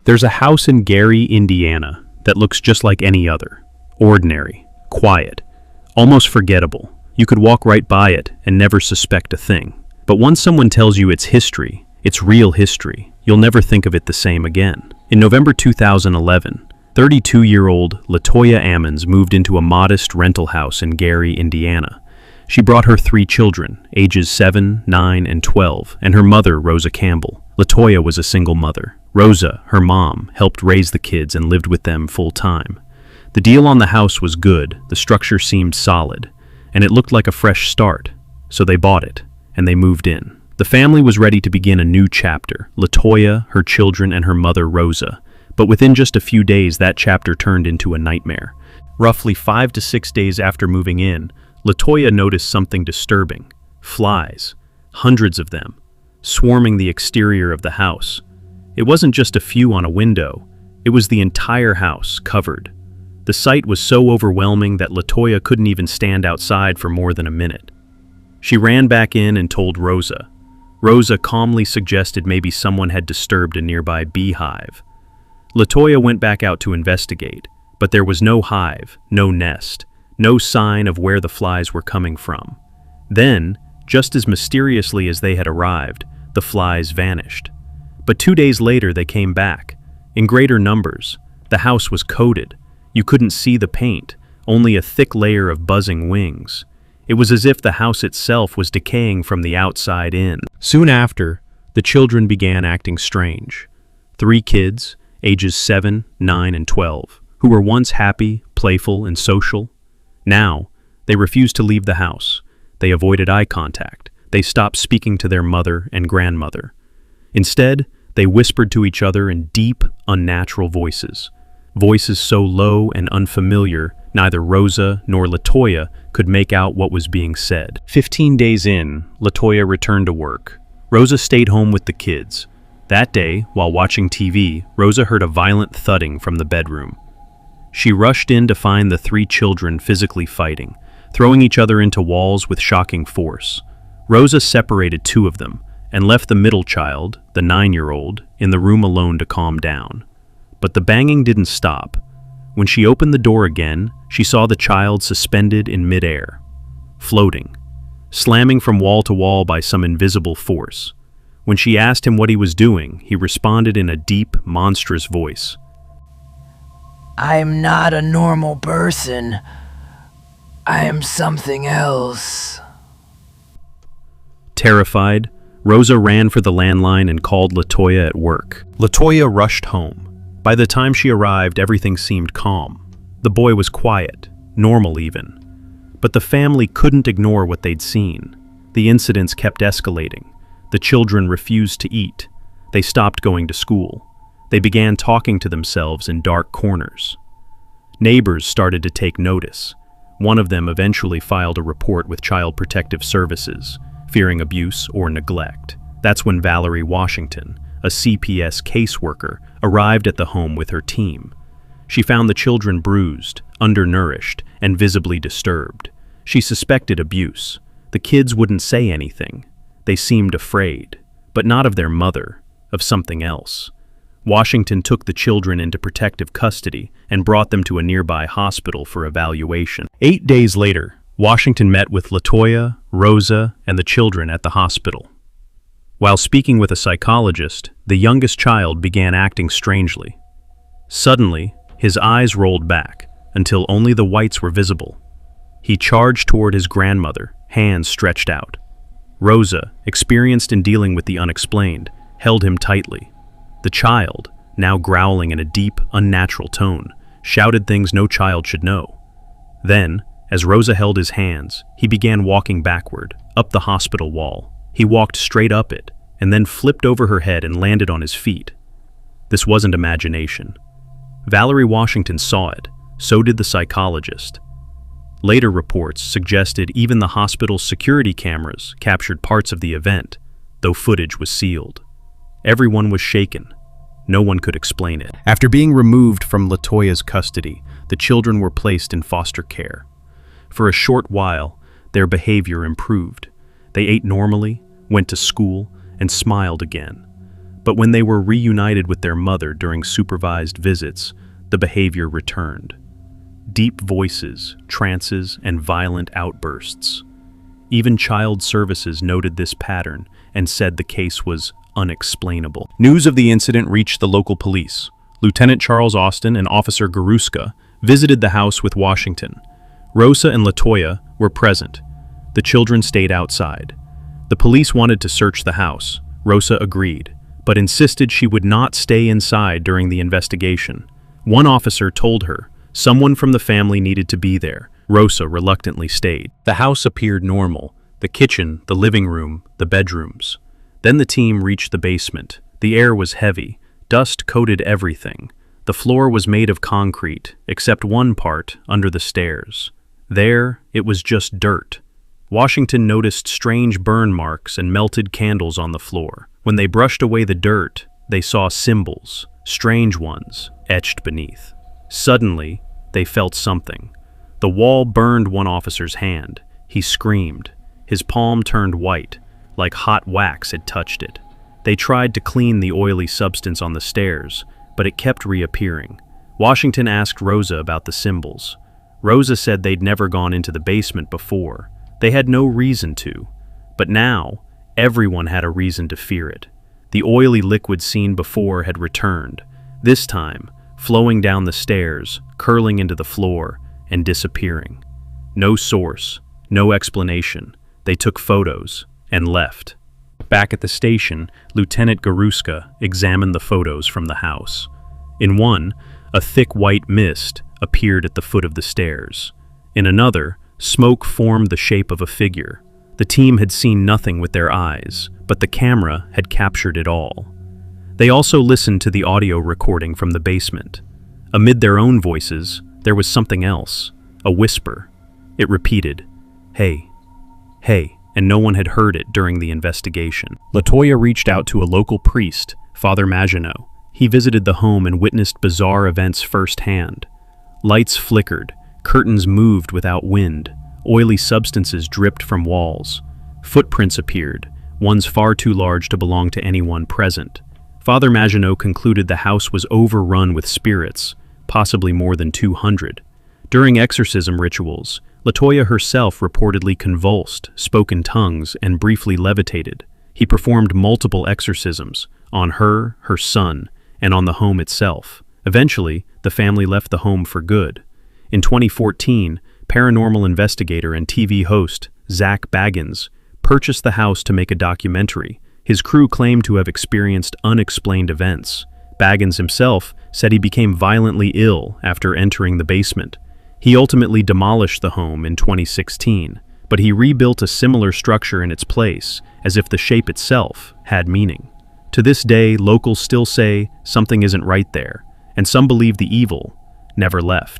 There's a house in Gary, Indiana, that looks just like any other. Ordinary, quiet, almost forgettable. You could walk right by it and never suspect a thing. But once someone tells you its history, its real history, you'll never think of it the same again. In November 2011, 32-year-old Latoya Ammons moved into a modest rental house in Gary, Indiana. She brought her 3 children, ages 7, 9, and 12, and her mother, Rosa Campbell. Latoya was a single mother. Rosa, her mom, helped raise the kids and lived with them full-time. The deal on the house was good, the structure seemed solid, and it looked like a fresh start. So they bought it, and they moved in. The family was ready to begin a new chapter, Latoya, her children, and her mother, Rosa. But within just a few days, that chapter turned into a nightmare. Roughly 5 to 6 days after moving in, Latoya noticed something disturbing. Flies, hundreds of them, swarming the exterior of the house. It wasn't just a few on a window, it was the entire house covered. The sight was so overwhelming that Latoya couldn't even stand outside for more than a minute. She ran back in and told Rosa. Rosa calmly suggested maybe someone had disturbed a nearby beehive. Latoya went back out to investigate, but there was no hive, no nest, no sign of where the flies were coming from. Then, just as mysteriously as they had arrived, the flies vanished. But 2 days later they came back, in greater numbers. The house was coated. You couldn't see the paint, only a thick layer of buzzing wings. It was as if the house itself was decaying from the outside in. Soon after, the children began acting strange. 3 kids, ages 7, 9, and 12, who were once happy, playful, and social. Now, they refused to leave the house. They avoided eye contact. They stopped speaking to their mother and grandmother. Instead, they whispered to each other in deep, unnatural voices. Voices so low and unfamiliar, neither Rosa nor Latoya could make out what was being said. 15 days in, Latoya returned to work. Rosa stayed home with the kids. That day, while watching TV, Rosa heard a violent thudding from the bedroom. She rushed in to find the 3 children physically fighting, throwing each other into walls with shocking force. Rosa separated 2 of them and left the middle child, the 9-year-old, in the room alone to calm down. But the banging didn't stop. When she opened the door again, she saw the child suspended in midair, floating, slamming from wall to wall by some invisible force. When she asked him what he was doing, he responded in a deep, monstrous voice. "I'm not a normal person. I am something else." Terrified, Rosa ran for the landline and called Latoya at work. Latoya rushed home. By the time she arrived, everything seemed calm. The boy was quiet, normal even. But the family couldn't ignore what they'd seen. The incidents kept escalating. The children refused to eat. They stopped going to school. They began talking to themselves in dark corners. Neighbors started to take notice. One of them eventually filed a report with Child Protective Services, fearing abuse or neglect. That's when Valerie Washington, a CPS caseworker, arrived at the home with her team. She found the children bruised, undernourished, and visibly disturbed. She suspected abuse. The kids wouldn't say anything. They seemed afraid, but not of their mother, of something else. Washington took the children into protective custody and brought them to a nearby hospital for evaluation. 8 days later, Washington met with Latoya, Rosa, and the children at the hospital. While speaking with a psychologist, the youngest child began acting strangely. Suddenly, his eyes rolled back until only the whites were visible. He charged toward his grandmother, hands stretched out. Rosa, experienced in dealing with the unexplained, held him tightly. The child, now growling in a deep, unnatural tone, shouted things no child should know. Then, as Rosa held his hands, he began walking backward, up the hospital wall. He walked straight up it, and then flipped over her head and landed on his feet. This wasn't imagination. Valerie Washington saw it, so did the psychologist. Later reports suggested even the hospital's security cameras captured parts of the event, though footage was sealed. Everyone was shaken. No one could explain it. After being removed from Latoya's custody, the children were placed in foster care. For a short while, their behavior improved. They ate normally, went to school, and smiled again. But when they were reunited with their mother during supervised visits, the behavior returned. Deep voices, trances, and violent outbursts. Even Child Services noted this pattern and said the case was unexplainable. News of the incident reached the local police. Lieutenant Charles Austin and Officer Garuska visited the house with Washington. Rosa and LaToya were present. The children stayed outside. The police wanted to search the house. Rosa agreed, but insisted she would not stay inside during the investigation. One officer told her someone from the family needed to be there. Rosa reluctantly stayed. The house appeared normal: the kitchen, the living room, the bedrooms. Then the team reached the basement. The air was heavy. Dust coated everything. The floor was made of concrete, except one part under the stairs. There, it was just dirt. Washington noticed strange burn marks and melted candles on the floor. When they brushed away the dirt, they saw symbols, strange ones, etched beneath. Suddenly, they felt something. The wall burned one officer's hand. He screamed. His palm turned white, like hot wax had touched it. They tried to clean the oily substance on the stairs, but it kept reappearing. Washington asked Rosa about the symbols. Rosa said they'd never gone into the basement before. They had no reason to. But now, everyone had a reason to fear it. The oily liquid seen before had returned, this time flowing down the stairs, curling into the floor, and disappearing. No source, no explanation. They took photos and left. Back at the station, Lieutenant Garuska examined the photos from the house. In one, a thick white mist appeared at the foot of the stairs. In another, smoke formed the shape of a figure. The team had seen nothing with their eyes, but the camera had captured it all. They also listened to the audio recording from the basement. Amid their own voices, there was something else, a whisper. It repeated, "Hey, hey," and no one had heard it during the investigation. LaToya reached out to a local priest, Father Maginot. He visited the home and witnessed bizarre events firsthand. Lights flickered, curtains moved without wind, oily substances dripped from walls. Footprints appeared, ones far too large to belong to anyone present. Father Maginot concluded the house was overrun with spirits, possibly more than 200. During exorcism rituals, LaToya herself reportedly convulsed, spoke in tongues, and briefly levitated. He performed multiple exorcisms on her, her son, and on the home itself. Eventually, the family left the home for good. In 2014, paranormal investigator and TV host Zach Bagans purchased the house to make a documentary. His crew claimed to have experienced unexplained events. Bagans himself said he became violently ill after entering the basement. He ultimately demolished the home in 2016, but he rebuilt a similar structure in its place, as if the shape itself had meaning. To this day, locals still say something isn't right there, and some believe the evil never left.